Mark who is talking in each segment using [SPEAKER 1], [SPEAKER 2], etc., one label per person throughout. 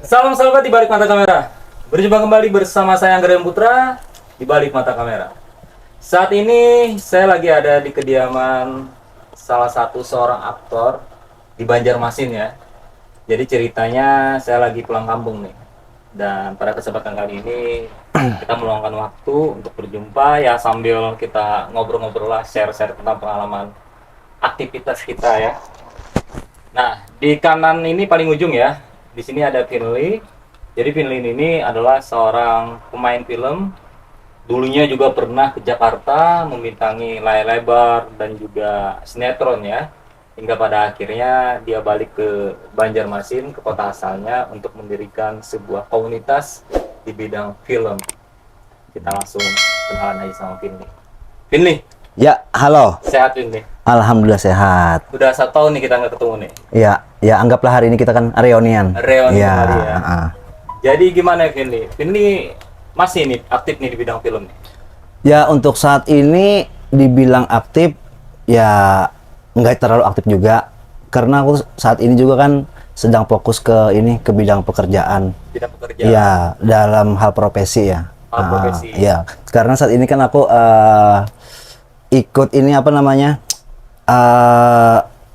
[SPEAKER 1] Salam sahabat di balik mata kamera. Berjumpa kembali bersama saya Angga Putra di balik mata kamera. Saat ini saya lagi ada di kediaman salah satu seorang aktor di Banjarmasin ya. Jadi ceritanya saya lagi pulang kampung nih. Dan pada kesempatan kali ini kita meluangkan waktu untuk berjumpa ya, sambil kita ngobrol-ngobrol lah, share-share tentang pengalaman aktivitas kita ya. Nah, di kanan ini paling ujung ya. Di sini ada Finley. Jadi Finley ini adalah seorang pemain film. Dulunya juga pernah ke Jakarta membintangi layar lebar dan juga sinetron ya. Hingga pada akhirnya dia balik ke Banjarmasin, ke kota asalnya, untuk mendirikan sebuah komunitas di bidang film. Kita langsung kenalan aja sama Finley. Finley.
[SPEAKER 2] Ya, halo.
[SPEAKER 1] Sehat Finley?
[SPEAKER 2] Alhamdulillah sehat.
[SPEAKER 1] Udah 1 tahun nih kita nggak ketemu nih.
[SPEAKER 2] Ya anggaplah hari ini kita kan reunian.
[SPEAKER 1] Reunian
[SPEAKER 2] ya,
[SPEAKER 1] kali ya. Jadi gimana Finley? Finley masih nih aktif nih di bidang film nih?
[SPEAKER 2] Ya, untuk saat ini dibilang aktif, ya nggak terlalu aktif juga. Karena aku saat ini juga kan sedang fokus ke bidang pekerjaan.
[SPEAKER 1] Bidang pekerjaan?
[SPEAKER 2] Ya, dalam hal profesi ya.
[SPEAKER 1] Hal profesi?
[SPEAKER 2] Ya, karena saat ini kan aku ikut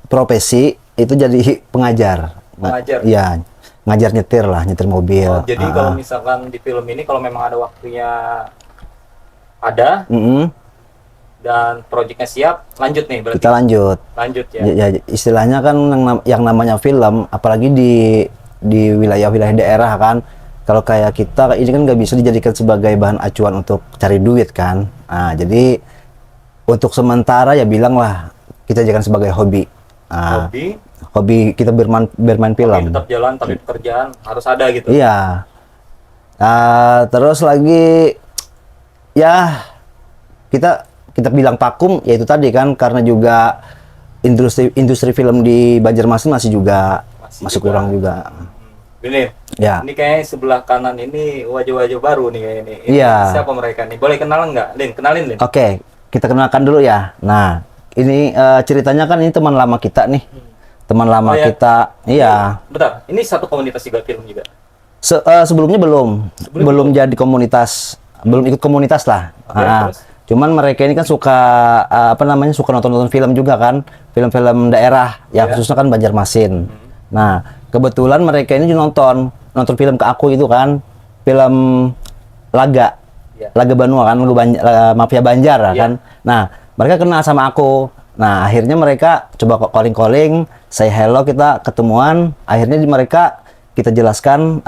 [SPEAKER 2] profesi itu jadi pengajar.
[SPEAKER 1] Pengajar?
[SPEAKER 2] Ya, ngajar nyetir mobil.
[SPEAKER 1] Oh, jadi kalau misalkan di film ini kalau memang ada waktunya ada dan proyeknya siap, lanjut nih berarti?
[SPEAKER 2] Kita lanjut
[SPEAKER 1] ya?
[SPEAKER 2] Ya, istilahnya kan yang namanya film, apalagi di wilayah-wilayah daerah kan, kalau kayak kita ini kan nggak bisa dijadikan sebagai bahan acuan untuk cari duit kan. Nah, jadi untuk sementara ya bilanglah kita jadikan sebagai hobi. Hobi kita bermain film.
[SPEAKER 1] Hobi tetap jalan, tapi pekerjaan harus ada gitu.
[SPEAKER 2] Iya. Terus lagi ya kita bilang vakum, yaitu tadi kan karena juga industri film di Banjarmasin masih kurang juga.
[SPEAKER 1] Bener.
[SPEAKER 2] Ya.
[SPEAKER 1] Ini kayak sebelah kanan ini wajah-wajah baru nih kayak ini.
[SPEAKER 2] Iya.
[SPEAKER 1] Siapa mereka nih? Boleh kenalan nggak, Lin? Kenalin, Lin.
[SPEAKER 2] Oke, kita kenalkan dulu ya. Nah, ini ceritanya kan ini teman lama kita nih. Teman lama kita. Iya.
[SPEAKER 1] Bentar, ini satu komunitas juga, film juga.
[SPEAKER 2] Sebelumnya belum jadi komunitas, belum ikut komunitas lah.
[SPEAKER 1] Terus?
[SPEAKER 2] Cuman mereka ini kan suka suka nonton film juga kan, film-film daerah, ya khususnya kan Banjarmasin. Nah, kebetulan mereka ini nonton film ke aku itu kan, film Laga Banua kan, Mafia Banjar kan. Nah, mereka kenal sama aku. Nah, akhirnya mereka coba calling, say hello, kita ketemuan. Akhirnya mereka kita jelaskan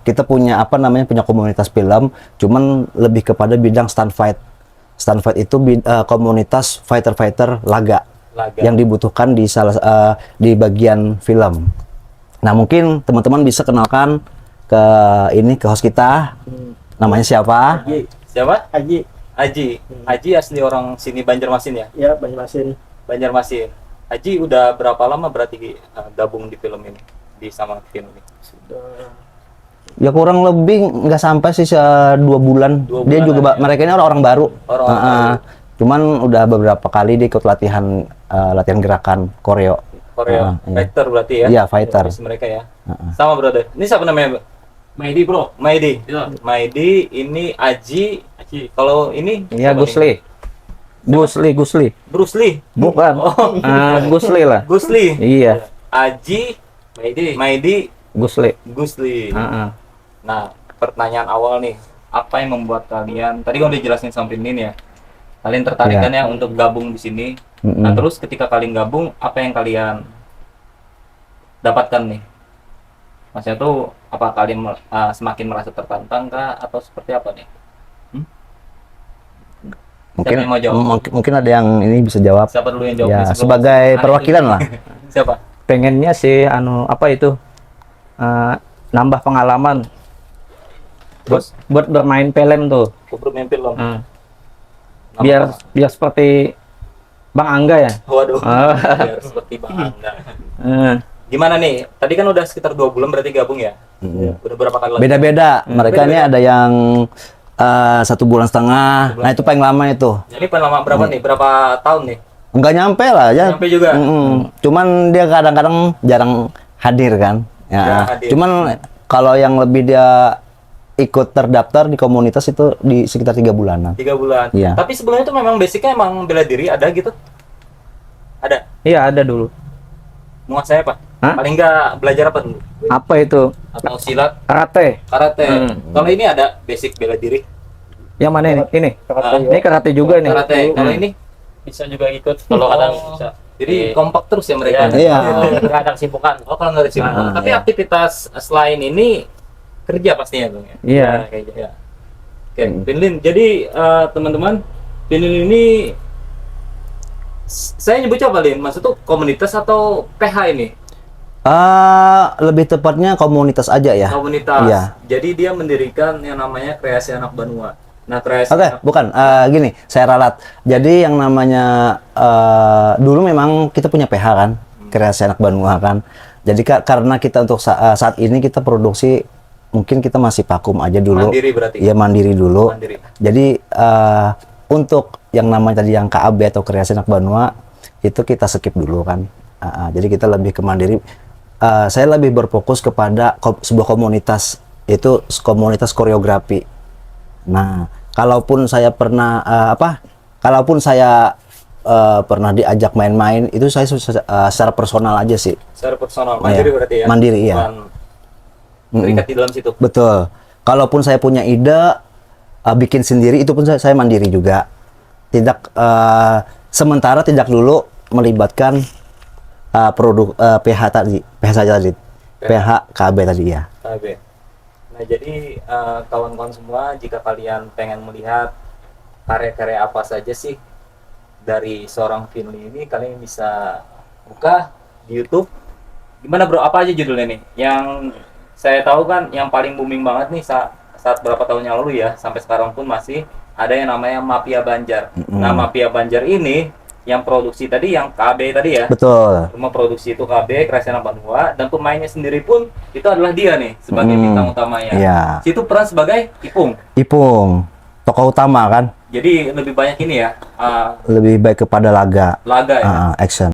[SPEAKER 2] kita punya punya komunitas film, cuman lebih kepada bidang stunt fight. Stunt fight itu komunitas fighter laga yang dibutuhkan di bagian film. Nah, mungkin teman-teman bisa kenalkan ke host kita. Namanya siapa?
[SPEAKER 1] Siapa? Aji. Aji asli orang sini Banjarmasin ya?
[SPEAKER 3] Ya, Banjarmasin.
[SPEAKER 1] Aji udah berapa lama berarti gabung di film ini, di sama film ini?
[SPEAKER 3] Sudah.
[SPEAKER 2] Ya kurang lebih nggak sampai sih 2 bulan. Dia juga mereka ini orang baru. Baru. Cuman udah beberapa kali dia ikut latihan gerakan koreo.
[SPEAKER 1] Fighter berarti ya?
[SPEAKER 2] Iya, fighter.
[SPEAKER 1] Mereka ya. Sama brother. Ini siapa namanya? Maidi bro. Maidi. Ya. Maidi, ini Aji. Kalau ini?
[SPEAKER 3] Iya, Gusli.
[SPEAKER 1] Bruce Lee.
[SPEAKER 3] Bukan. Gusli lah.
[SPEAKER 1] Gusli.
[SPEAKER 3] Iya.
[SPEAKER 1] Aji. Maidi. Gusli. Nah, pertanyaan awal nih, apa yang membuat kalian? Tadi kan udah jelasin sampai ini ya. Kalian tertarik kan ya untuk gabung di sini. Nah, terus ketika kalian gabung, apa yang kalian dapatkan nih? Maksudnya tuh, apa kalian semakin merasa tertantang kah, atau seperti apa nih?
[SPEAKER 2] Mungkin ada yang ini bisa jawab.
[SPEAKER 1] Siapa dulu yang jawab?
[SPEAKER 2] Ya, sebagai perwakilan lah.
[SPEAKER 1] Siapa?
[SPEAKER 3] Pengennya sih nambah pengalaman. Buat bermain film tuh.
[SPEAKER 1] Bermain film.
[SPEAKER 3] Biar seperti Bang Angga ya.
[SPEAKER 1] Waduh. Biar seperti Bang Angga. Gimana nih? Tadi kan udah sekitar 2 bulan berarti gabung ya? Udah berapa kali lagi?
[SPEAKER 2] Beda-beda. Mereka ini ada yang 1,5 bulan. Nah, itu paling lama itu.
[SPEAKER 1] Jadi paling lama berapa nih? Berapa tahun nih?
[SPEAKER 2] Enggak nyampe lah ya.
[SPEAKER 1] Nyampe juga.
[SPEAKER 2] Cuman dia kadang-kadang jarang hadir kan. Ya.
[SPEAKER 1] Hadir.
[SPEAKER 2] Cuman kalau yang lebih dia ikut terdaftar di komunitas itu di sekitar 3 bulanan.
[SPEAKER 1] 3 bulan.
[SPEAKER 2] Iya.
[SPEAKER 1] Tapi sebelumnya itu memang basicnya emang bela diri ada gitu? Ada.
[SPEAKER 3] Iya, ada dulu.
[SPEAKER 1] Menguasai apa?
[SPEAKER 3] Hah?
[SPEAKER 1] Paling nggak belajar apa dulu?
[SPEAKER 3] Apa itu?
[SPEAKER 1] Atau silat,
[SPEAKER 3] Karate.
[SPEAKER 1] karate.
[SPEAKER 3] Hmm.
[SPEAKER 1] Kalau ini ada basic bela diri.
[SPEAKER 3] Yang mana ini? Ini.
[SPEAKER 1] Ah,
[SPEAKER 3] Ini karate juga nih.
[SPEAKER 1] karate. Kalau ini
[SPEAKER 4] Bisa juga ikut kalau kadang bisa.
[SPEAKER 1] jadi kompak terus ya mereka.
[SPEAKER 2] Iya.
[SPEAKER 4] Nggak ada kesibukan.
[SPEAKER 1] Oh, kalau nggak ada sibuk.
[SPEAKER 2] Ah,
[SPEAKER 1] Tapi
[SPEAKER 2] iya.
[SPEAKER 1] aktivitas selain ini kerja pastinya dong ya.
[SPEAKER 3] Iya.
[SPEAKER 1] Kayak gitu ya. Oke, Pinlin. Jadi teman-teman, Pinlin ini saya nyebutnya apa, Lin? Maksud tuh komunitas atau PH ini?
[SPEAKER 2] Lebih tepatnya komunitas aja ya.
[SPEAKER 1] Komunitas.
[SPEAKER 2] Iya.
[SPEAKER 1] Jadi dia mendirikan yang namanya Kreasi Anak Banua. Nah, Kreasi
[SPEAKER 2] Oke,
[SPEAKER 1] Anak
[SPEAKER 2] bukan. Gini, saya ralat. Jadi yang namanya dulu memang kita punya PH kan, Kreasi Anak Banua kan. Jadi karena kita untuk saat ini kita produksi mungkin kita masih vakum aja dulu.
[SPEAKER 1] Mandiri berarti.
[SPEAKER 2] Iya, mandiri dulu.
[SPEAKER 1] Mandiri.
[SPEAKER 2] Jadi untuk yang namanya tadi yang KAB atau Kreasi Anak Banua itu kita skip dulu kan. Jadi kita lebih ke mandiri. Saya lebih berfokus kepada sebuah komunitas, itu komunitas koreografi. Nah, kalaupun saya pernah kalaupun saya pernah diajak main-main, itu saya secara personal aja sih.
[SPEAKER 1] Secara personal, mandiri
[SPEAKER 2] Iya.
[SPEAKER 1] berarti ya.
[SPEAKER 2] Mandiri, iya.
[SPEAKER 1] Bukan terikat di dalam situ.
[SPEAKER 2] Betul. Kalaupun saya punya ide bikin sendiri, itu pun saya mandiri juga. Tidak sementara tidak dulu melibatkan produk PH tadi, PH saja tadi, PH KB tadi ya.
[SPEAKER 1] KB. Nah, jadi kawan-kawan semua, jika kalian pengen melihat karya-karya apa saja sih dari seorang Finley ini, kalian bisa buka di YouTube. Gimana bro? Apa aja judulnya nih? Yang saya tahu kan, yang paling booming banget nih saat berapa tahun yang lalu ya, sampai sekarang pun masih ada yang namanya Mafia Banjar. Nah, Mafia Banjar ini yang produksi tadi, yang KB tadi ya.
[SPEAKER 2] Betul.
[SPEAKER 1] Rumah produksi itu KB, Kreasi Anak Banua, dan pemainnya sendiri pun itu adalah dia nih sebagai bintang utamanya.
[SPEAKER 2] Iya.
[SPEAKER 1] Situ peran sebagai Ipung.
[SPEAKER 2] Ipung, tokoh utama kan,
[SPEAKER 1] Jadi lebih banyak ini ya,
[SPEAKER 2] lebih baik kepada laga,
[SPEAKER 1] laga ya.
[SPEAKER 2] action.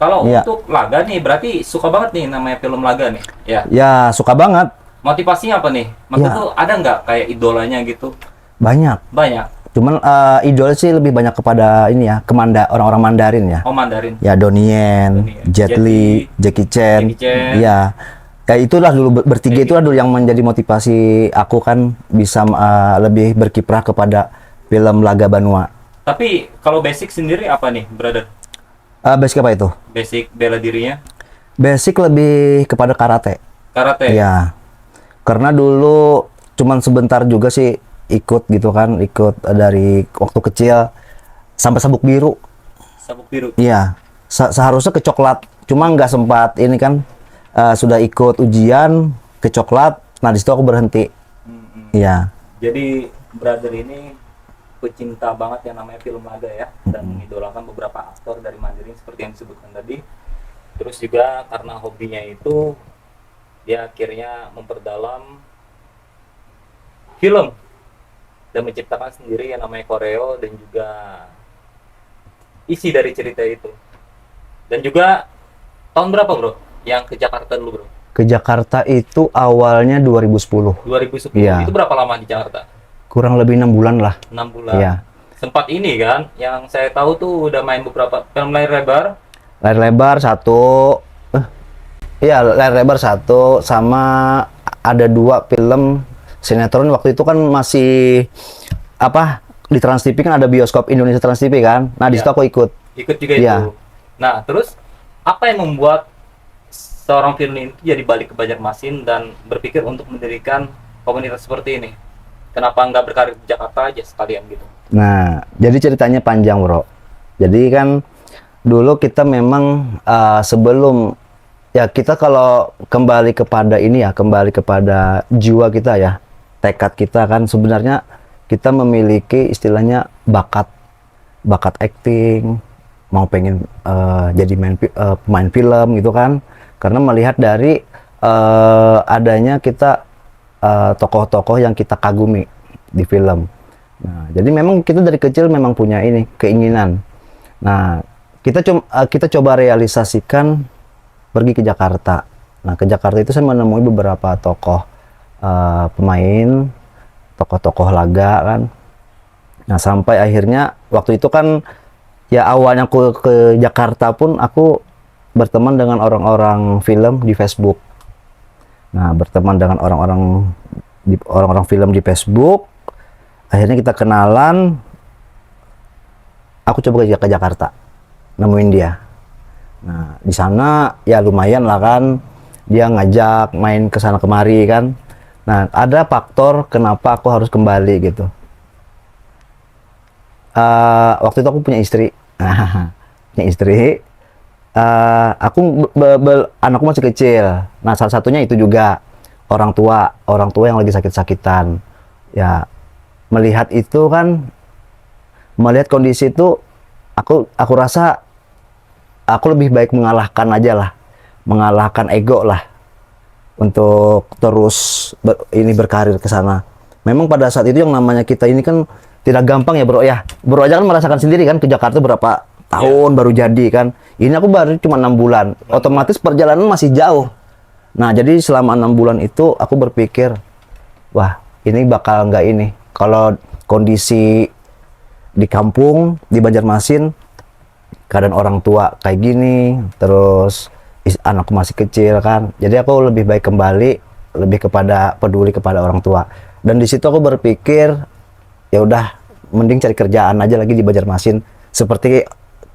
[SPEAKER 1] Kalau
[SPEAKER 2] Iya.
[SPEAKER 1] untuk laga nih, berarti suka banget nih namanya film laga nih. Ya.
[SPEAKER 2] Ya, suka banget.
[SPEAKER 1] Motivasinya apa nih? Maksud
[SPEAKER 2] Ya.
[SPEAKER 1] tuh ada nggak kayak idolanya gitu?
[SPEAKER 2] Banyak.
[SPEAKER 1] Banyak.
[SPEAKER 2] Cuman idol sih lebih banyak kepada ini ya, orang-orang Mandarin ya.
[SPEAKER 1] Oh, Mandarin.
[SPEAKER 2] Ya, Donnie Yen,
[SPEAKER 1] Donnie Yen,
[SPEAKER 2] Jet
[SPEAKER 1] Jet
[SPEAKER 2] Li,
[SPEAKER 1] Li,
[SPEAKER 2] Jackie Chan.
[SPEAKER 1] Jackie Chan.
[SPEAKER 2] Iya. Ya itulah dulu bertiga itulah dulu yang menjadi motivasi aku kan bisa lebih berkiprah kepada film Laga Banua.
[SPEAKER 1] Tapi kalau basic sendiri apa nih, brother?
[SPEAKER 2] Basic apa itu?
[SPEAKER 1] Basic bela dirinya?
[SPEAKER 2] Basic lebih kepada karate.
[SPEAKER 1] Karate.
[SPEAKER 2] Iya. Karena dulu cuman sebentar juga sih ikut gitu kan, ikut dari waktu kecil sampai sabuk biru.
[SPEAKER 1] Sabuk biru.
[SPEAKER 2] Iya. Seharusnya ke coklat, cuma nggak sempat ini kan sudah ikut ujian ke coklat. Nah, di situ aku berhenti. Iya.
[SPEAKER 1] Jadi brother ini pecinta banget yang namanya film laga ya, dan mengidolakan beberapa aktor dari Mandiri seperti yang disebutkan tadi. Terus juga karena hobinya itu, dia akhirnya memperdalam film dan menciptakan sendiri yang namanya koreo dan juga isi dari cerita itu. Dan juga tahun berapa bro yang ke Jakarta dulu bro?
[SPEAKER 2] Ke Jakarta itu awalnya 2010.
[SPEAKER 1] 2010.
[SPEAKER 2] Iya.
[SPEAKER 1] Itu berapa lama di Jakarta?
[SPEAKER 2] Kurang lebih 6 bulan lah.
[SPEAKER 1] 6 bulan.
[SPEAKER 2] Iya.
[SPEAKER 1] Sempat ini kan, yang saya tahu tuh udah main beberapa film layar lebar.
[SPEAKER 2] Layar lebar satu. Iya, layar lebar satu, sama ada 2 film sinetron. Waktu itu kan masih di Trans TV kan ada bioskop Indonesia Trans TV kan. Nah, di
[SPEAKER 1] Iya.
[SPEAKER 2] situ aku ikut.
[SPEAKER 1] Ikut juga
[SPEAKER 2] Iya.
[SPEAKER 1] itu. Nah, terus apa yang membuat seorang Firly itu jadi balik ke Banjarmasin dan berpikir untuk mendirikan komunitas seperti ini? Kenapa nggak berkarir di Jakarta aja sekalian gitu?
[SPEAKER 2] Nah, jadi ceritanya panjang, Bro. Jadi kan dulu kita memang sebelum ya kita kalau kembali kepada ini ya, kembali kepada jiwa kita ya, tekad kita kan sebenarnya kita memiliki istilahnya bakat acting, mau pengen jadi pemain film gitu kan, karena melihat dari adanya kita tokoh-tokoh yang kita kagumi di film. Nah, jadi memang kita dari kecil memang punya ini keinginan. Nah, kita coba realisasikan pergi ke Jakarta. Nah, ke Jakarta itu saya menemui beberapa tokoh pemain, tokoh-tokoh laga kan. Nah, sampai akhirnya waktu itu kan ya awalnya aku ke Jakarta pun aku berteman dengan orang-orang film di Facebook. Nah, berteman dengan orang-orang film di Facebook. Akhirnya kita kenalan. Aku coba ke Jakarta, nemuin dia. Nah, di sana ya lumayan lah kan. Dia ngajak main ke sana kemari kan. Nah, ada faktor kenapa aku harus kembali gitu. Waktu itu aku punya istri. Punya istri. Anakku masih kecil. Nah, salah satunya itu juga orang tua yang lagi sakit-sakitan. Ya, melihat itu kan, melihat kondisi itu, aku rasa aku lebih baik mengalahkan aja lah, mengalahkan ego lah untuk terus berkarir ke sana. Memang pada saat itu yang namanya kita ini kan tidak gampang ya, Bro ya. Bro aja kan merasakan sendiri kan ke Jakarta berapa tahun baru jadi kan. Ini aku baru cuma 6 bulan. Otomatis perjalanan masih jauh. Nah, jadi selama 6 bulan itu aku berpikir, wah, ini bakal nggak ini. Kalau kondisi di kampung, di Banjarmasin, keadaan orang tua kayak gini, terus anakku masih kecil kan. Jadi aku lebih baik kembali, lebih peduli kepada orang tua. Dan di situ aku berpikir, ya udah, mending cari kerjaan aja lagi di Banjarmasin. Seperti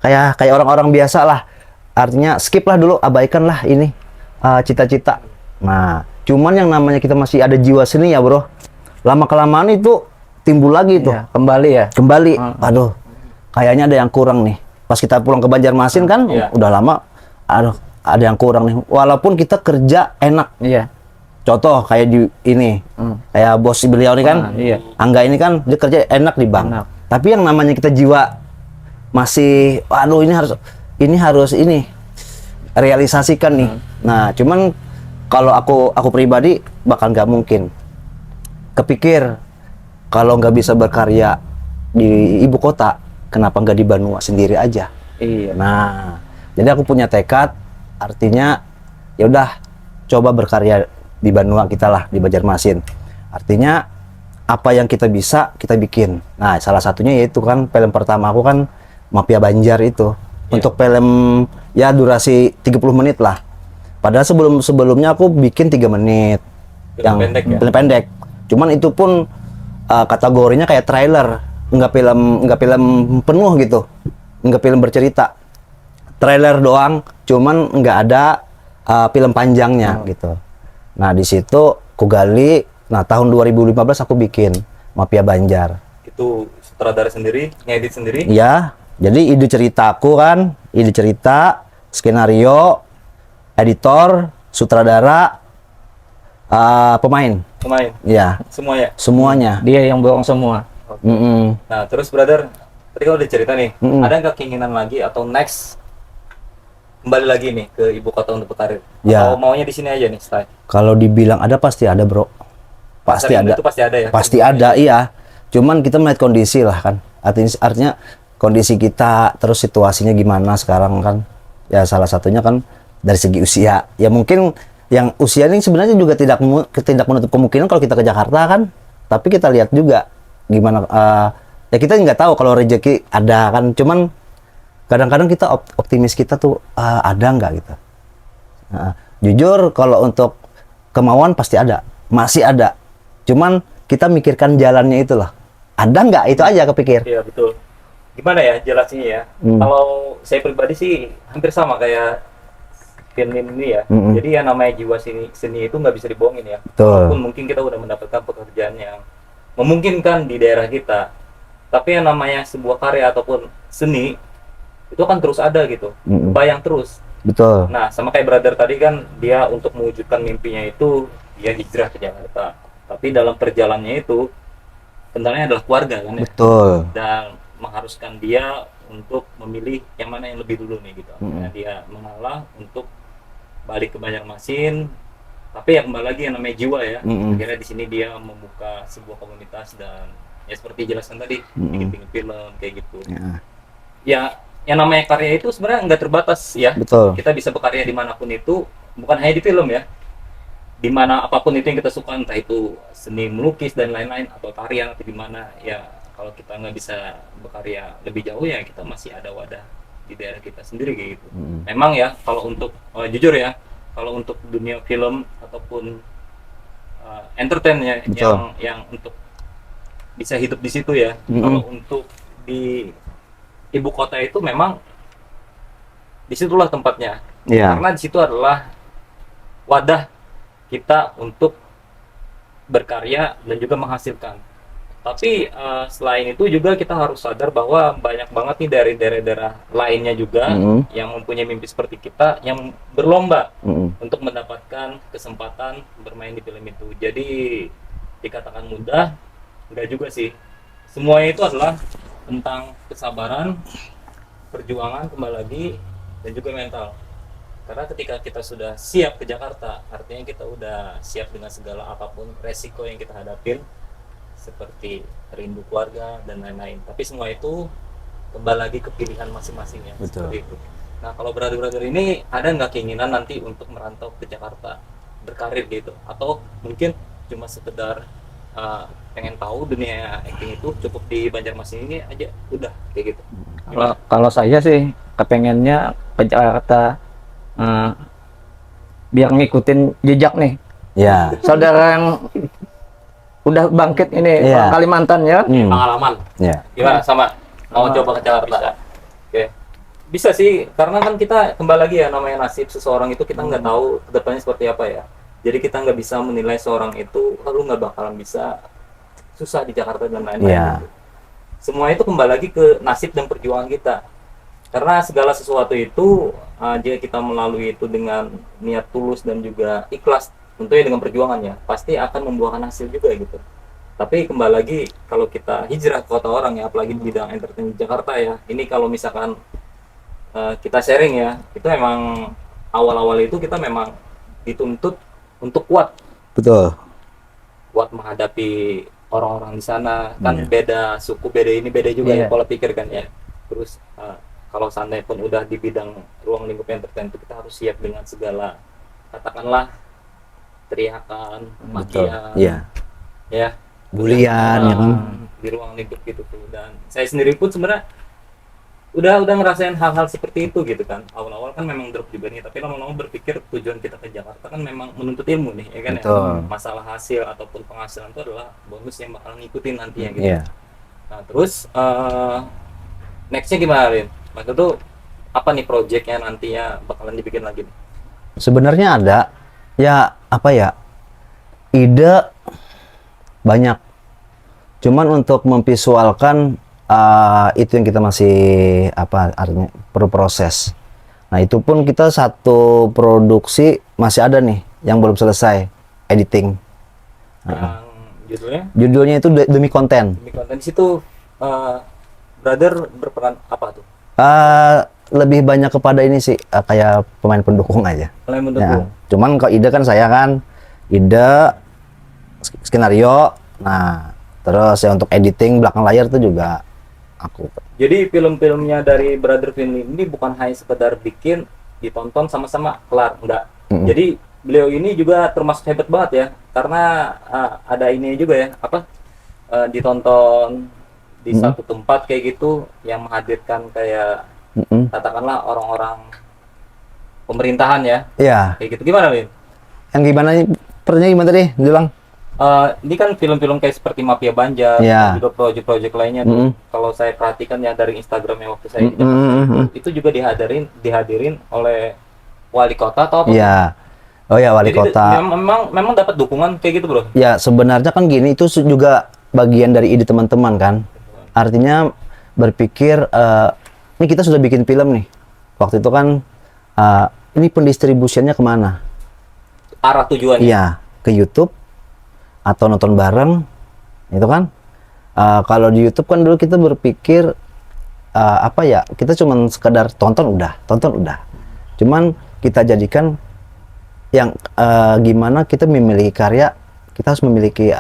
[SPEAKER 2] kayak orang-orang biasa lah. Artinya skip lah dulu, abaikan lah ini cita-cita. Nah, cuman yang namanya kita masih ada jiwa seni ya, Bro. Lama-kelamaan itu timbul lagi tuh.
[SPEAKER 3] Iya, kembali ya.
[SPEAKER 2] Kembali. Aduh, kayaknya ada yang kurang nih. Pas kita pulang ke Banjarmasin kan,
[SPEAKER 1] Iya.
[SPEAKER 2] udah lama, aduh, ada yang kurang nih. Walaupun kita kerja enak.
[SPEAKER 3] Iya.
[SPEAKER 2] Contoh kayak di ini, kayak bos beliau ini kan,
[SPEAKER 3] Iya.
[SPEAKER 2] Angga ini kan dia kerja enak di bank.
[SPEAKER 3] Enak.
[SPEAKER 2] Tapi yang namanya kita jiwa masih, aduh ini harus realisasikan nih. Nah, cuman kalau aku pribadi bakal nggak mungkin. Kepikir kalau nggak bisa berkarya di ibu kota, kenapa nggak di Banua sendiri aja?
[SPEAKER 3] Iya.
[SPEAKER 2] Nah, jadi aku punya tekad, artinya ya udah coba berkarya di Banua kita lah, di Banjarmasin. Artinya apa yang kita bisa kita bikin. Nah, salah satunya yaitu kan film pertama aku kan Mafia Banjar itu. Untuk film ya durasi 30 menit lah. Padahal sebelumnya aku bikin 3 menit.
[SPEAKER 1] Film pendek ya?
[SPEAKER 2] Film pendek. Cuman itu pun kategorinya kayak trailer, nggak film penuh gitu, nggak film bercerita, trailer doang, cuman nggak ada film panjangnya gitu. Nah, di situ aku gali. Nah, tahun 2015 aku bikin Mafia Banjar.
[SPEAKER 1] Itu sutradara sendiri, ngedit sendiri.
[SPEAKER 2] Ya, jadi ide ceritaku kan, ide cerita, skenario, editor, sutradara, pemain.
[SPEAKER 1] Pemain,
[SPEAKER 2] Ya,
[SPEAKER 1] semuanya.
[SPEAKER 2] semuanya.
[SPEAKER 3] Dia yang bohong semua.
[SPEAKER 1] Nah, terus brother, tadi kalau udah cerita nih,
[SPEAKER 2] Mm-mm.
[SPEAKER 1] ada nggak keinginan lagi atau next kembali lagi nih ke ibu kota untuk berkarir?
[SPEAKER 2] Ya.
[SPEAKER 1] Atau maunya di sini aja nih, stay?
[SPEAKER 2] Kalau dibilang ada pasti ada, Bro. Pasti
[SPEAKER 1] Pasar
[SPEAKER 2] ada.
[SPEAKER 1] Itu pasti ada ya.
[SPEAKER 2] Pasti ada, iya. Cuman kita melihat kondisi lah kan. Artinya kondisi kita, terus situasinya gimana sekarang kan. Ya salah satunya kan dari segi usia. Ya mungkin yang usia ini sebenarnya juga tidak menutup kemungkinan kalau kita ke Jakarta kan. Tapi kita lihat juga gimana. Ya kita nggak tahu kalau rezeki ada kan. Cuman kadang-kadang kita optimis kita tuh ada nggak gitu. Jujur kalau untuk kemauan pasti ada, masih ada. Cuman kita mikirkan jalannya itulah. ada nggak itu aja kepikir.
[SPEAKER 1] Iya betul. Gimana ya jelasinnya ya? Kalau saya pribadi sih hampir sama kayak film ini ya. Jadi yang namanya jiwa seni itu nggak bisa dibohongin ya.
[SPEAKER 2] Betul.
[SPEAKER 1] Walaupun mungkin kita udah mendapatkan pekerjaan yang memungkinkan di daerah kita, tapi yang namanya sebuah karya ataupun seni itu kan terus ada gitu, bayang terus.
[SPEAKER 2] Betul.
[SPEAKER 1] Nah, sama kayak brother tadi kan, dia untuk mewujudkan mimpinya itu dia hijrah ke Jakarta. Tapi dalam perjalanannya itu kendalanya adalah keluarga kan ya.
[SPEAKER 2] Betul.
[SPEAKER 1] Dan mengharuskan dia untuk memilih yang mana yang lebih dulu nih gitu. Nah, dia mengalah untuk balik ke Banjarmasin. Tapi ya kembali lagi yang namanya jiwa ya. Akhirnya di sini dia membuka sebuah komunitas dan ya seperti jelaskan tadi, bikin film kayak gitu. Ya, yang namanya karya itu sebenarnya nggak terbatas ya.
[SPEAKER 2] Betul.
[SPEAKER 1] Kita bisa berkarya dimanapun itu, bukan hanya di film ya. Dimana apapun itu yang kita suka, entah itu seni melukis dan lain-lain atau tarian atau dimana ya. Kalau kita nggak bisa berkarya lebih jauh ya kita masih ada wadah di daerah kita sendiri kayak gitu. Memang ya kalau untuk jujur ya, kalau untuk dunia film ataupun entertain ya yang untuk bisa hidup di situ ya. Kalau untuk di ibu kota itu memang disitulah tempatnya. Karena di situ adalah wadah kita untuk berkarya dan juga menghasilkan. Tapi selain itu juga kita harus sadar bahwa banyak banget nih dari daerah-daerah lainnya juga yang mempunyai mimpi seperti kita yang berlomba untuk mendapatkan kesempatan bermain di film itu. Jadi dikatakan mudah, enggak juga sih. Semuanya itu adalah tentang kesabaran, perjuangan kembali lagi, dan juga mental. Karena ketika kita sudah siap ke Jakarta, artinya kita udah siap dengan segala apapun resiko yang kita hadapin, seperti rindu keluarga dan lain-lain. Tapi semua itu kembali lagi ke pilihan masing-masing ya. Seperti itu. Nah, kalau brother-brother ini ada nggak keinginan nanti untuk merantau ke Jakarta, berkarir gitu, atau mungkin cuma sekedar pengen tahu dunia acting itu cukup di Banjarmasin ini aja udah kayak gitu.
[SPEAKER 3] Kalau saya sih kepengennya ke Jakarta biar ngikutin jejak nih.
[SPEAKER 2] Ya.
[SPEAKER 3] Saudara yang udah bangkit ini Kalimantan ya.
[SPEAKER 1] Pengalaman.
[SPEAKER 2] Ya.
[SPEAKER 1] Gimana sama mau coba ke Jakarta? Oke. Bisa sih, karena kan kita kembali lagi ya namanya nasib seseorang itu kita nggak tahu kedepannya seperti apa ya. Jadi kita nggak bisa menilai seorang itu lalu nggak bakalan bisa susah di Jakarta dan lain-lain. Gitu. Semua itu kembali lagi ke nasib dan perjuangan kita. Karena segala sesuatu itu jika kita melalui itu dengan niat tulus dan juga ikhlas, tentunya dengan perjuangannya pasti akan membuahkan hasil juga gitu. Tapi kembali lagi kalau kita hijrah ke kota orang ya, apalagi di bidang entertainment di Jakarta ya, ini kalau misalkan kita sharing ya, itu emang awal-awal itu kita memang dituntut untuk kuat.
[SPEAKER 2] Betul.
[SPEAKER 1] Kuat menghadapi orang-orang di sana kan beda suku, beda ini, beda juga ya pola pikir kan ya. Terus kalau seandainya pun udah di bidang ruang lingkup entertainment itu kita harus siap dengan segala katakanlah teriakan, makian, ya,
[SPEAKER 2] bulian, ya kan,
[SPEAKER 1] di ruang lingkup gitu tuh. Dan saya sendiri pun sebenarnya udah ngerasain hal-hal seperti itu gitu kan. Awal-awal kan memang drop juga nih, tapi lama-lama berpikir tujuan kita ke Jakarta kan memang menuntut ilmu nih, ya kan ya. Masalah hasil ataupun penghasilan itu adalah bonus yang bakal ngikutin nantinya gitu. Nah terus nextnya gimana Rin? Maksud tuh apa nih projectnya nantinya bakalan dibikin lagi nih?
[SPEAKER 2] Sebenarnya ada ya apa ya, ide banyak, cuman untuk memvisualkan itu yang kita masih apa artinya perlu proses. Nah itu pun kita satu produksi masih ada nih yang belum selesai editing.
[SPEAKER 1] Yang
[SPEAKER 2] judulnya itu demi konten.
[SPEAKER 1] Demi konten. Di situ brother berperan apa tuh?
[SPEAKER 2] Lebih banyak kepada ini sih kayak pemain pendukung aja.
[SPEAKER 1] Pemain pendukung.
[SPEAKER 2] Ya, cuman kalau ide kan saya kan ide skenario. Nah terus ya untuk editing belakang layar itu juga aku.
[SPEAKER 1] Jadi film-filmnya dari Brother Film ini bukan hanya sekedar bikin, ditonton sama-sama kelar, enggak. Jadi beliau ini juga termasuk hebat banget ya, karena ada ini juga ya, apa ditonton di satu tempat kayak gitu, yang menghadirkan kayak katakanlah orang-orang pemerintahan ya.
[SPEAKER 2] Iya.
[SPEAKER 1] Kayak gitu. Gimana Win?
[SPEAKER 2] Yang gimana? Pertanyaan gimana tadi? Bilang.
[SPEAKER 1] Ini kan film-film kayak seperti Mafia Banjar,
[SPEAKER 2] Iya.
[SPEAKER 1] dan juga proyek-proyek lainnya tuh. Kalau saya perhatikan ya dari Instagramnya waktu saya di Jakarta, itu juga dihadirin oleh wali kota atau apa?
[SPEAKER 2] Iya. Oh ya, wali
[SPEAKER 1] Jadi
[SPEAKER 2] kota.
[SPEAKER 1] memang dapat dukungan kayak gitu, bro.
[SPEAKER 2] Ya, sebenarnya kan gini, itu juga bagian dari ide teman-teman kan. Artinya berpikir, ini kita sudah bikin film nih. Waktu itu kan, ini pendistribusiannya kemana?
[SPEAKER 1] Arah tujuannya.
[SPEAKER 2] Iya, ke YouTube atau nonton bareng, itu kan. Kalau di YouTube kan dulu kita berpikir apa ya? Kita cuman sekedar tonton udah. Cuman kita jadikan yang gimana kita memiliki karya, kita harus memiliki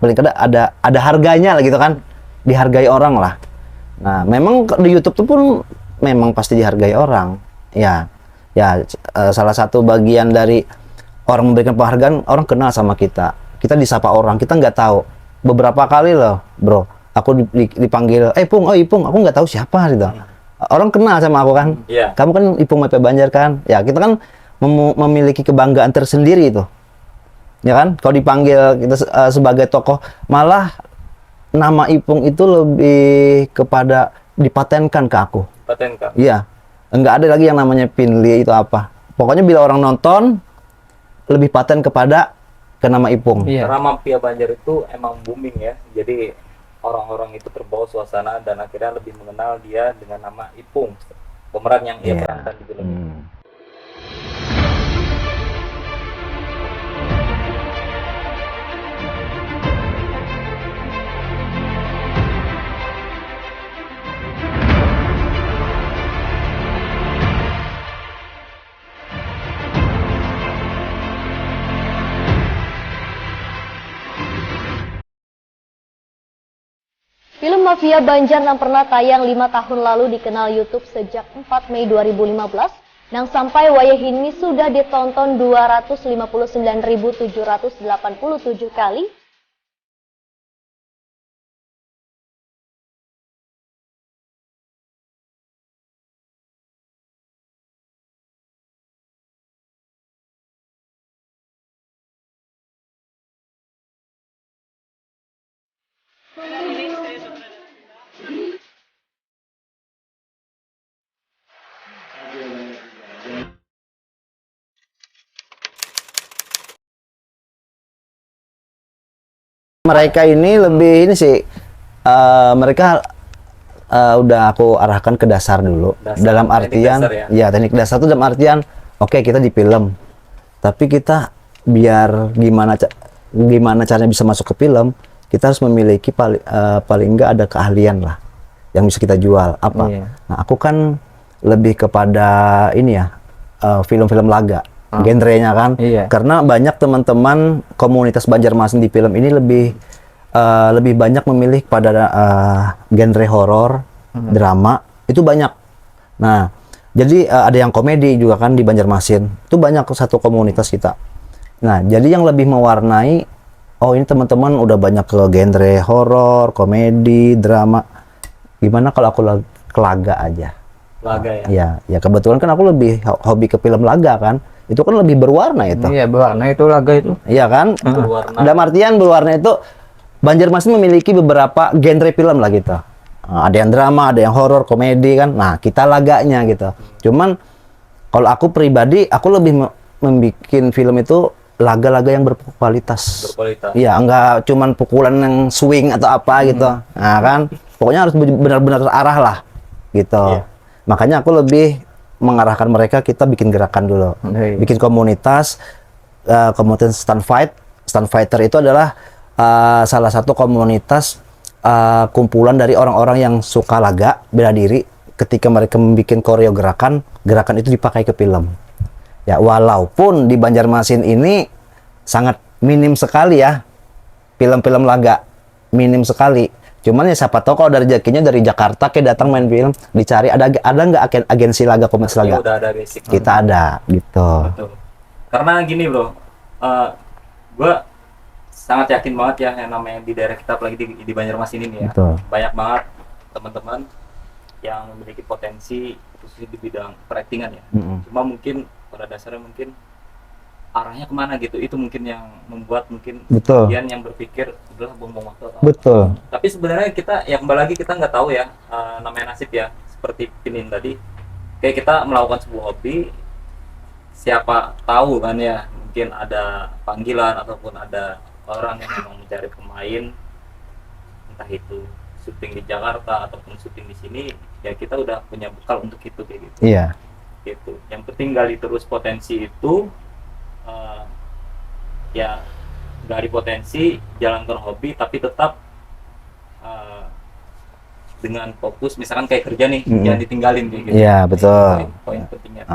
[SPEAKER 2] paling kada ada harganya lah gitu kan, dihargai orang lah. Nah, memang di YouTube tuh pun memang pasti dihargai orang. Ya, salah satu bagian dari orang memberikan penghargaan, orang kenal sama kita. Kita disapa orang, kita nggak tahu. Beberapa kali loh, bro, aku dipanggil, Ipung, aku nggak tahu siapa gitu. Orang kenal sama aku kan.
[SPEAKER 1] Iya.
[SPEAKER 2] Kamu kan Ipung Mafia Banjar kan. Ya, kita kan memiliki kebanggaan tersendiri itu. Ya kan? Kalau dipanggil kita sebagai tokoh, malah nama Ipung itu lebih kepada dipatenkan ke aku.
[SPEAKER 1] Patenkan.
[SPEAKER 2] Iya. Enggak ada lagi yang namanya Pinli itu apa. Pokoknya bila orang nonton lebih paten kepada ke nama Ipung.
[SPEAKER 3] Iya.
[SPEAKER 1] Karena Mafia Banjar itu emang booming ya. Jadi orang-orang itu terbawa suasana dan akhirnya lebih mengenal dia dengan nama Ipung, pemeran yang ia
[SPEAKER 2] Iya.
[SPEAKER 1] perankan di film ini.
[SPEAKER 5] Film Mafia Banjar yang pernah tayang 5 tahun lalu dikenal YouTube sejak 4 Mei 2015 yang sampai wayah ini sudah ditonton 259.787 kali.
[SPEAKER 2] Mereka ini lebih ini sih, mereka udah aku arahkan ke dasar dulu.
[SPEAKER 1] Dasar,
[SPEAKER 2] Dalam
[SPEAKER 1] teknik
[SPEAKER 2] artian,
[SPEAKER 1] dasar ya?
[SPEAKER 2] teknik dasar itu dalam artian, oke, kita di film, tapi kita biar gimana caranya bisa masuk ke film, kita harus memiliki paling enggak ada keahlian lah yang bisa kita jual. Apa?
[SPEAKER 3] Iya.
[SPEAKER 2] Nah, aku kan lebih kepada ini ya, film-film laga. Genrenya kan,
[SPEAKER 3] Iya.
[SPEAKER 2] karena banyak teman-teman komunitas Banjarmasin di film ini lebih banyak memilih pada genre horor, drama, itu banyak. Nah, jadi ada yang komedi juga kan di Banjarmasin, itu banyak satu komunitas kita. Nah, jadi yang lebih mewarnai, oh ini teman-teman udah banyak ke genre horor, komedi, drama. Gimana kalau aku ke laga aja?
[SPEAKER 1] Laga ya.
[SPEAKER 2] Ya kebetulan kan aku lebih hobi ke film laga kan. Itu kan lebih berwarna itu.
[SPEAKER 3] Iya, berwarna itu laga itu.
[SPEAKER 2] Iya kan?
[SPEAKER 1] Berwarna.
[SPEAKER 2] Dalam artian berwarna itu Banjarmasin memiliki beberapa genre film lah gitu. Ada yang drama, ada yang horor, komedi kan. Nah, kita laganya gitu. Cuman kalau aku pribadi, aku lebih membuat film itu laga-laga yang berkualitas.
[SPEAKER 1] Berkualitas.
[SPEAKER 2] Iya, enggak cuman pukulan yang swing atau apa gitu. Nah, kan pokoknya harus benar-benar terarah lah gitu.
[SPEAKER 1] Iya.
[SPEAKER 2] Makanya aku lebih mengarahkan mereka, kita bikin gerakan dulu.
[SPEAKER 3] Iya.
[SPEAKER 2] Bikin komunitas stunt fight. Stunt fighter itu adalah salah satu komunitas kumpulan dari orang-orang yang suka laga, bela diri. Ketika mereka membuat koreo gerakan itu dipakai ke film. Ya, walaupun di Banjarmasin ini sangat minim sekali ya film-film laga, minim sekali. Cuman ya siapa tahu kalau dari rezekinya dari Jakarta kayak datang main film, dicari ada nggak agensi laga, komunitas
[SPEAKER 1] Ini
[SPEAKER 2] laga.
[SPEAKER 1] udah ada basic.
[SPEAKER 2] Kita ada gitu.
[SPEAKER 1] Betul. Karena gini bro, gue sangat yakin banget ya yang namanya di daerah kita, apalagi di Banjarmasin ini ya,
[SPEAKER 2] Betul.
[SPEAKER 1] banyak banget teman-teman yang memiliki potensi khususnya di bidang peraktingan ya. Cuma mungkin pada dasarnya mungkin arahnya kemana gitu. Itu mungkin yang membuat mungkin
[SPEAKER 2] Betul.
[SPEAKER 1] Dian yang berpikir udah buang-buang waktu atau apa.
[SPEAKER 2] Betul.
[SPEAKER 1] Tapi sebenarnya kita yang kembali lagi kita nggak tahu ya, namanya nasib ya, seperti Pinin tadi, kayak kita melakukan sebuah hobi, siapa tahu kan ya, mungkin ada panggilan ataupun ada orang yang memang mencari pemain, entah itu syuting di Jakarta ataupun syuting di sini, ya kita udah punya bekal untuk itu kayak gitu.
[SPEAKER 2] Iya.
[SPEAKER 1] Gitu. Yang penting gali terus potensi itu, ya gali potensi, jalankan hobi, tapi tetap dengan fokus, misalkan kayak kerja nih, jangan ditinggalin kayak gitu.
[SPEAKER 2] Iya, betul.
[SPEAKER 1] Poin pentingnya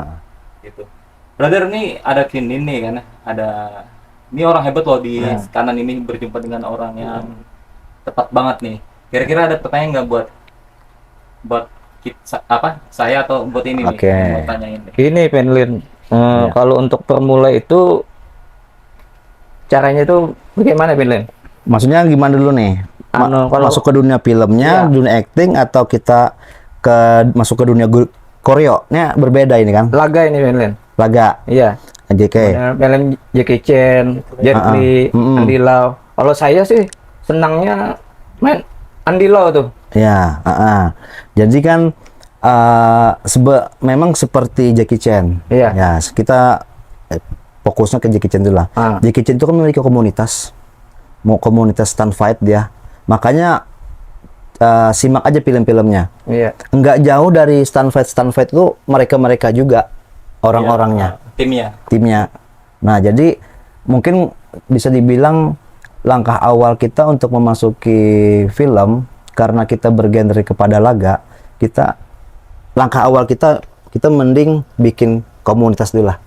[SPEAKER 1] gitu. Brother, nih ada Pinin nih kan, ini orang hebat loh di kanan ini, berjumpa dengan orang yang tepat banget nih. Kira-kira ada pertanyaan nggak buat saya atau buat ini nih, yang mau tanyain nih.
[SPEAKER 3] Ini Penlin, kalau untuk pemula itu caranya itu bagaimana Penlin?
[SPEAKER 2] Maksudnya gimana dulu nih?
[SPEAKER 3] Kalau
[SPEAKER 2] Masuk ke dunia filmnya, dunia acting, atau kita masuk ke dunia koreonya berbeda ini kan?
[SPEAKER 3] laga ini Penlin.
[SPEAKER 2] Laga.
[SPEAKER 3] Iya.
[SPEAKER 2] JK.
[SPEAKER 3] Film Jackie Chan, Jet Li, Andy Lau. Kalau saya sih senangnya main Andy Lau tuh.
[SPEAKER 2] Ya, jadi kan memang seperti Jackie Chan.
[SPEAKER 3] Iya.
[SPEAKER 2] Ya, kita fokusnya ke Jackie Chan dulu lah. Jackie Chan itu kan memiliki komunitas, mau komunitas stunt fight dia. Makanya simak aja film-filmnya.
[SPEAKER 3] Iya.
[SPEAKER 2] Nggak jauh dari stunt fight itu mereka juga orang-orangnya, timnya. Nah, jadi mungkin bisa dibilang langkah awal kita untuk memasuki film, karena kita bergenre kepada laga, langkah awal kita mending bikin komunitas dulu lah,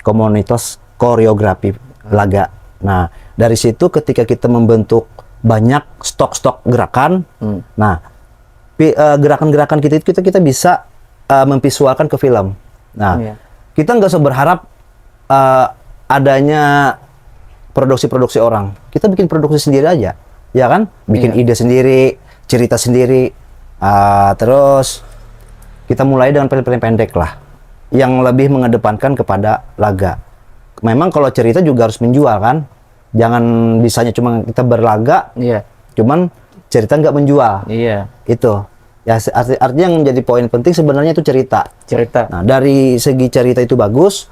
[SPEAKER 2] komunitas koreografi laga. Nah, dari situ ketika kita membentuk banyak stok gerakan, nah gerakan-gerakan kita bisa memvisualkan ke film. Nah, kita nggak usah berharap adanya produksi orang. Kita bikin produksi sendiri aja, ya kan? Bikin ide sendiri, cerita sendiri, terus kita mulai dengan film-film pendek lah, yang lebih mengedepankan kepada laga. Memang kalau cerita juga harus menjual kan, jangan bisanya cuma kita berlaga, cuman cerita nggak menjual. Itu ya, artinya yang menjadi poin penting sebenarnya itu cerita. Nah, dari segi cerita itu bagus,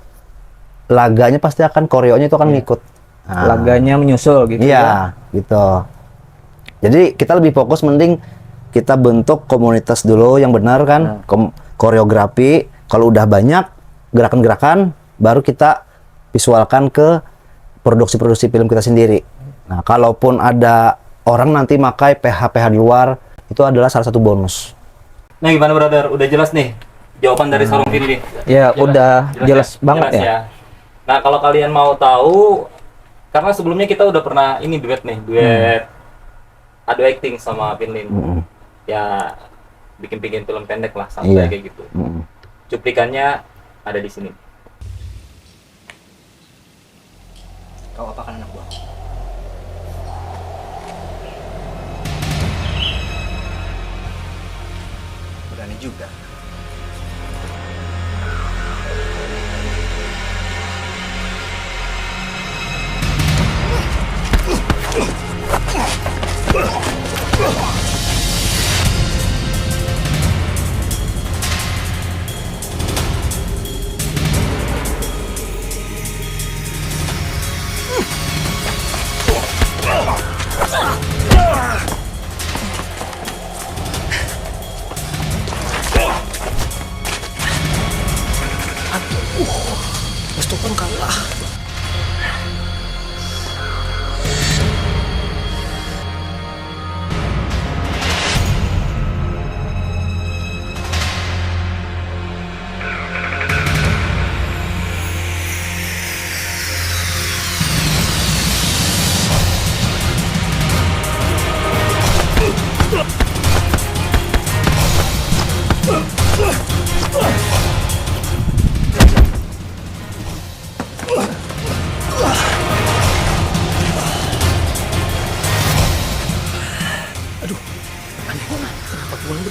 [SPEAKER 2] laganya pasti akan, koreonya itu akan ngikut.
[SPEAKER 3] Laganya menyusul gitu.
[SPEAKER 2] Iya, gitu. Jadi kita lebih fokus, mending kita bentuk komunitas dulu yang benar kan, koreografi. Kalau udah banyak gerakan-gerakan, baru kita visualkan ke produksi film kita sendiri. Nah, kalaupun ada orang nanti pakai PH di luar, itu adalah salah satu bonus.
[SPEAKER 1] Nah, gimana brother? Udah jelas nih jawaban dari seorang Vini nih?
[SPEAKER 3] Ya, udah jelas banget ya.
[SPEAKER 1] Nah, kalau kalian mau tahu, karena sebelumnya kita udah pernah ini duet adu acting sama Vinlin. Ya, bikin film pendek lah, santai kayak gitu. Cuplikannya ada di sini. Kau apakan anak buah? Berani juga.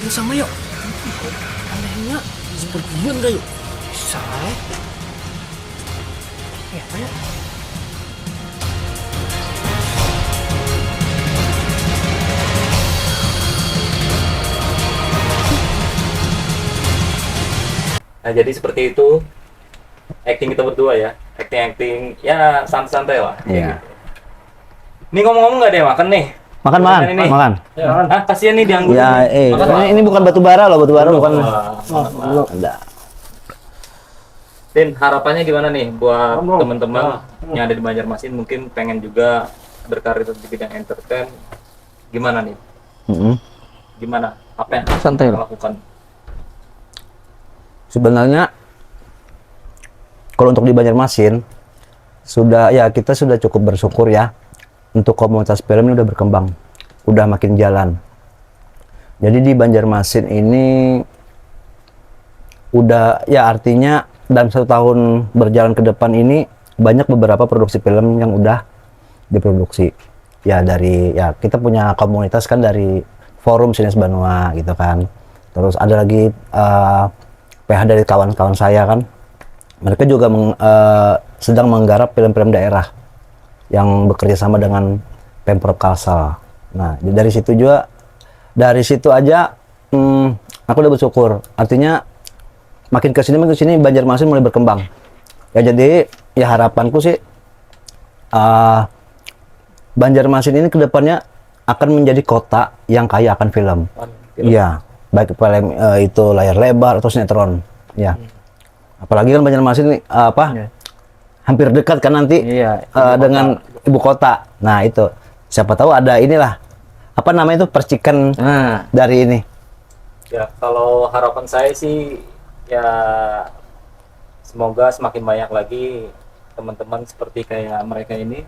[SPEAKER 6] Sama yuk. Anehnya seperti yun kayu. Bisa. Oke, ayo.
[SPEAKER 1] Nah, jadi seperti itu acting kita berdua ya. Acting ya santai-santai lah.
[SPEAKER 2] Iya.
[SPEAKER 1] Ini ngomong-ngomong nggak ada yang makan nih?
[SPEAKER 2] Makan,
[SPEAKER 1] Makan ini.
[SPEAKER 2] makan.
[SPEAKER 1] Ah, kasihan nih dianggur.
[SPEAKER 2] Ya, ini bukan batu bara loh, batu bara bukan.
[SPEAKER 1] Wah,
[SPEAKER 2] Ada.
[SPEAKER 1] Din, harapannya gimana nih buat teman-teman yang ada di Banjarmasin mungkin pengen juga berkarir di bidang entertain? Gimana nih? Gimana? Apa yang harus
[SPEAKER 3] Santai
[SPEAKER 1] kita
[SPEAKER 3] lah.
[SPEAKER 1] lakukan?
[SPEAKER 2] Sebenarnya kalau untuk di Banjarmasin kita sudah cukup bersyukur ya, untuk komunitas film ini udah berkembang, udah makin jalan. Jadi di Banjarmasin ini udah ya, artinya dalam 1 tahun berjalan ke depan ini banyak beberapa produksi film yang udah diproduksi ya, dari ya kita punya komunitas kan dari Forum Sinias Banua gitu kan. Terus ada lagi PH dari kawan-kawan saya kan, mereka juga sedang menggarap film-film daerah yang bekerja sama dengan Pemprov Kalsel. Nah, dari situ aja aku udah bersyukur. Artinya makin kesini Banjarmasin mulai berkembang. Ya jadi ya harapanku sih Banjarmasin ini kedepannya akan menjadi kota yang kaya akan film. Iya, baik film itu layar lebar atau sinetron. Ya. Apalagi kan Banjarmasin ini hampir dekat kan nanti dengan ibu kota. Nah itu siapa tahu ada inilah apa namanya itu percikan dari ini.
[SPEAKER 1] Ya, kalau harapan saya sih ya semoga semakin banyak lagi teman-teman seperti kayak mereka ini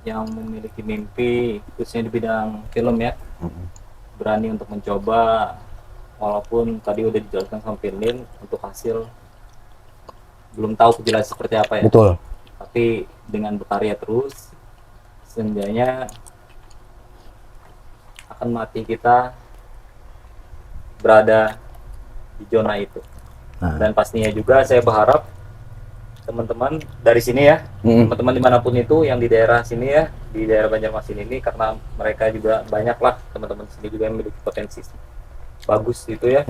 [SPEAKER 1] yang memiliki mimpi khususnya di bidang film ya, berani untuk mencoba walaupun tadi udah dijelaskan sama Firlin untuk hasil belum tahu jelas seperti apa ya.
[SPEAKER 2] Betul.
[SPEAKER 1] Tapi dengan berkarya terus seenggaknya akan mati kita berada di zona itu. Dan pastinya juga saya berharap teman-teman dari sini ya, teman-teman dimanapun itu yang di daerah sini ya, di daerah Banjarmasin ini, karena mereka juga banyak lah teman-teman sini juga yang memiliki potensi bagus gitu ya,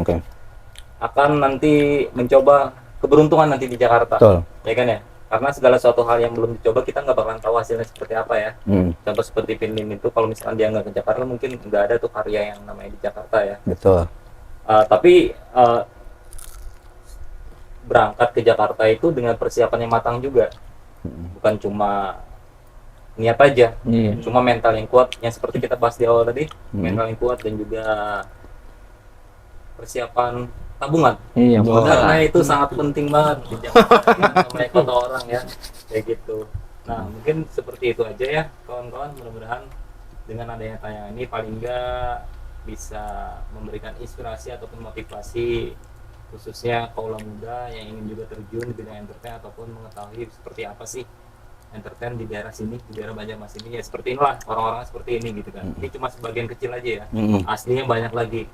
[SPEAKER 1] akan nanti mencoba keberuntungan nanti di Jakarta.
[SPEAKER 2] Betul.
[SPEAKER 1] Ya kan ya, karena segala suatu hal yang belum dicoba kita nggak bakalan tahu hasilnya seperti apa ya. Contoh seperti Pinlim itu, kalau misalkan dia nggak ke Jakarta mungkin nggak ada tuh karya yang namanya di Jakarta ya.
[SPEAKER 2] Betul.
[SPEAKER 1] Tapi berangkat ke Jakarta itu dengan persiapan yang matang juga, bukan cuma niat aja, cuma mental yang kuat, yang seperti kita bahas di awal tadi, mental yang kuat dan juga persiapan tabungan. Karena itu sangat penting banget di Jakarta, namanya kota orang ya, kayak gitu. Nah mungkin seperti itu aja ya kawan-kawan, mudah-mudahan dengan adanya tayangan ini paling enggak bisa memberikan inspirasi ataupun motivasi khususnya kaula muda yang ingin juga terjun di bidang entertain ataupun mengetahui seperti apa sih entertain di daerah sini, di daerah Banjarmasin ini ya, seperti inilah orang-orang seperti ini gitu kan. Ini cuma sebagian kecil aja ya, aslinya banyak lagi.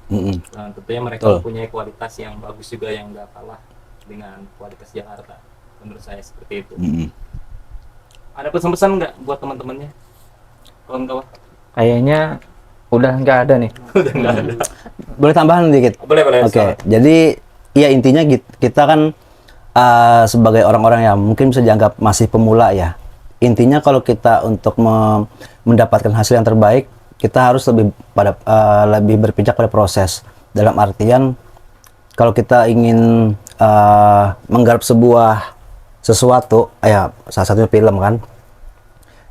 [SPEAKER 1] Nah, tentunya mereka punya kualitas yang bagus juga yang nggak kalah dengan kualitas Jakarta, menurut saya seperti itu. Ada pesan-pesan nggak buat teman-temannya, kawan-kawan?
[SPEAKER 3] Kayaknya udah nggak ada nih.
[SPEAKER 1] Udah nggak ada.
[SPEAKER 2] Boleh tambahan dikit?
[SPEAKER 1] Boleh.
[SPEAKER 2] Oke. Jadi ya intinya kita kan sebagai orang-orang yang mungkin bisa dianggap masih pemula ya. Intinya kalau kita untuk mendapatkan hasil yang terbaik, kita harus lebih berpijak pada proses. Dalam artian kalau kita ingin menggarap sesuatu, ya salah satunya film kan,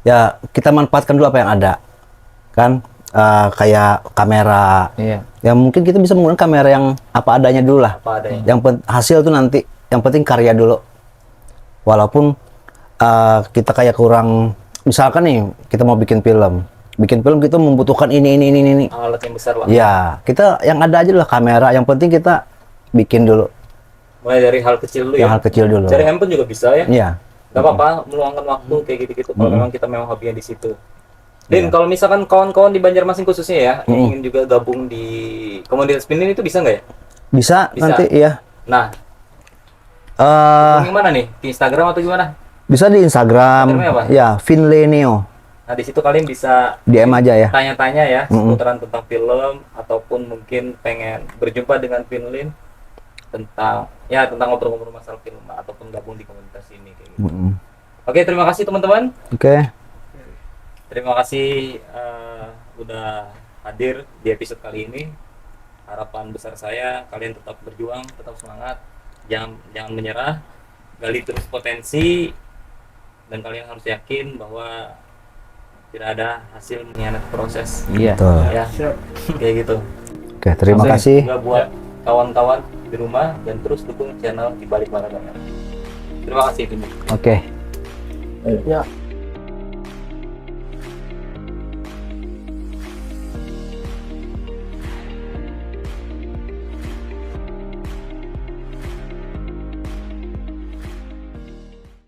[SPEAKER 2] ya kita manfaatkan dulu apa yang ada, kan, kayak kamera. Ya mungkin kita bisa menggunakan kamera yang apa adanya dulu lah. Yang hasil tuh nanti, yang penting karya dulu. Walaupun kita kayak kurang, misalkan nih kita mau bikin film kita membutuhkan ini.
[SPEAKER 1] Alat yang besar lah.
[SPEAKER 2] Ya kita yang ada aja lah kamera, yang penting kita bikin dulu.
[SPEAKER 1] Mulai dari hal kecil dulu
[SPEAKER 2] Yang
[SPEAKER 1] ya.
[SPEAKER 2] hal kecil dulu.
[SPEAKER 1] Cari handphone juga bisa ya.
[SPEAKER 2] Iya.
[SPEAKER 1] Gak apa-apa meluangkan waktu kayak gitu-gitu kalau memang kita memang hobinya di situ. Dan kalau misalkan kawan-kawan di Banjarmasin khususnya ya, yang ingin juga gabung di komunitas Pinlim itu bisa nggak ya?
[SPEAKER 2] Bisa nanti ya.
[SPEAKER 1] Nah, gimana nih? Di Instagram atau gimana?
[SPEAKER 2] Bisa di Instagram.
[SPEAKER 1] Instagramnya apa?
[SPEAKER 2] Ya, Finleneo.
[SPEAKER 1] Nah, di situ kalian bisa
[SPEAKER 2] DM aja ya.
[SPEAKER 1] tanya-tanya ya seputaran tentang film ataupun mungkin pengen berjumpa dengan Finlin tentang ngobrol-ngobrol masalah film ataupun gabung di komunitas ini kayak gitu. Oke, terima kasih teman-teman.
[SPEAKER 2] Oke.
[SPEAKER 1] Terima kasih udah hadir di episode kali ini. Harapan besar saya kalian tetap berjuang, tetap semangat, jangan menyerah, gali terus potensi, dan kalian harus yakin bahwa tidak ada hasil mengkhianati proses.
[SPEAKER 3] Iya.
[SPEAKER 2] Betul.
[SPEAKER 1] Ya, kayak gitu.
[SPEAKER 2] Oke, terima kasih.
[SPEAKER 1] Juga buat kawan-kawan di rumah dan terus dukung channel di balik layar kamera. Terima kasih. Vini.
[SPEAKER 2] Oke.
[SPEAKER 3] Ya.